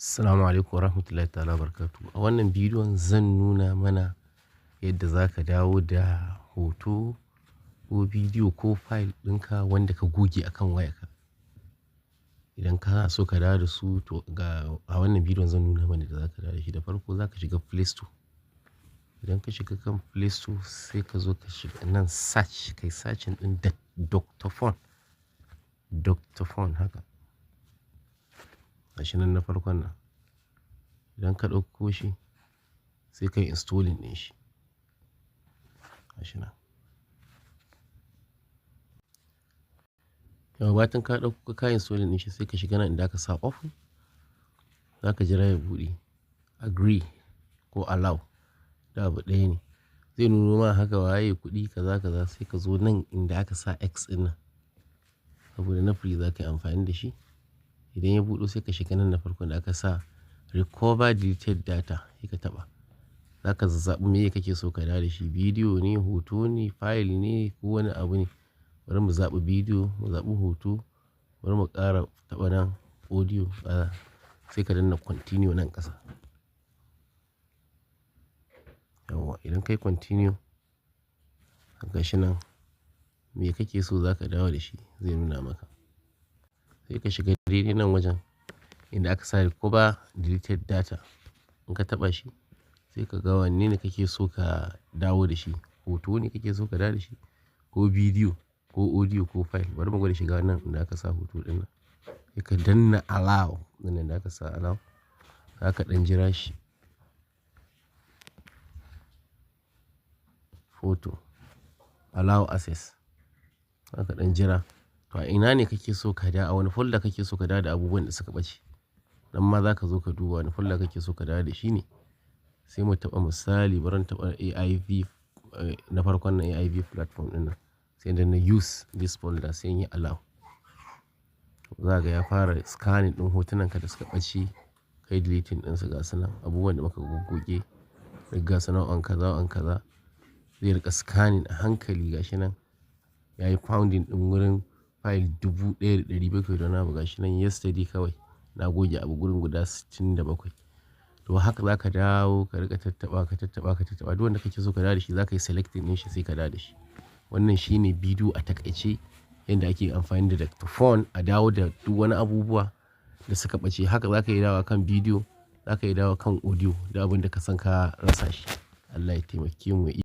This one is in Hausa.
Assalamu alaikum warahmatullahi ta'ala barakatuh. A wannan bidiyon zan nuna mana yadda za ka dawo da hoto ko bidiyo ko file ɗinka wanda ka goge akan wayarka. Idan ka so ka dawo da su to a wannan bidiyon zan nuna mana da za ka dawo da shi. Da farko za ka shiga Play Store. Idan ka shiga kan Play Store sai ka zo ka shiga nan search, kai searching ɗin Drfone. Drfone haka. Gashi nan na farkon nan. Idan ka ɗauko shi sai ka yi installing ɗin shi. Gashi nan. Yau batun ka ɗauko ka yi installing ɗin shi sai ka shiga nan inda aka sa open. Za ka jira ya buɗe. Agree ko allow. Da abu ɗaya ne. Zai nuno ma haka waye kuɗi kaza kaza sai ka zo nan inda aka sa X ɗin nan. Saboda na free za ka yi amfani da shi. Idan ya buɗo sai ka shiga nan na farko da aka sa recover deleted data sai ka taɓa. Za ka zaɓi me kake so ka dawo da shi, bidiyo ne, hoto ne, file ne ko wani abu ne. Bari mu zaɓi bidiyo, mu zaɓi hoto, bari mu ƙara taɓa nan audio sai ka danna continue nan ƙasa. Yawwa idan kai continue gashi nan me kake so za ka dawo da shi zai nuna maka. Sai ka shiga daidai nan wajen inda aka sa recover deleted data. In ka taɓa shi sai ka ga wanne ne kake so ka dawo da shi. Hoto ne kake so ka dawo da shi ko bidiyo ko audio ko file. Bari mu gwada shiga nan inda aka sa hoto ɗin nan. Sai ka danna allow nan inda aka sa allow. Za ka ɗan jira shi. Photo allow access. Za ka ɗan jira. To a ina ne kake so ka dawo, a wani folder kake so ka dawo da abubuwan da suka ɓace. Nan ma za ka zo ka duba wani folder kake so ka dawo da shi ne. Sai mu taɓa misali bari mu taɓa AIV na farkon nan AIV platform ɗin nan. Sai da na use this folder sai in yi allow. Za ka ya fara scanning ɗin hotunan ka da suka ɓace. Kai deleting ɗinsu ga su nan. Abubuwan da muka goge ga su nan on kaza on kaza. Zai riƙa scanning a hankali gashi nan. Ya yi founding ɗin wurin file 1700 da na buga shi nan yesterday kawai. Na goge abu gurin guda 67. To haka za ka dawo ka riƙa tattaɓa ka tattaɓa ka tattaɓa. Duk wanda kake so ka dawo da shi za ka yi selecting ɗin shi sai ka dawo da shi. Wannan shi ne bidiyo a taƙaice yadda ake amfani da Drfone a dawo da duk wani abubuwa da suka ɓace. Haka za ka yi dawo kan bidiyo, za ka yi dawo kan audio da abin da ka san ka rasa shi. Allah ya taimake mu.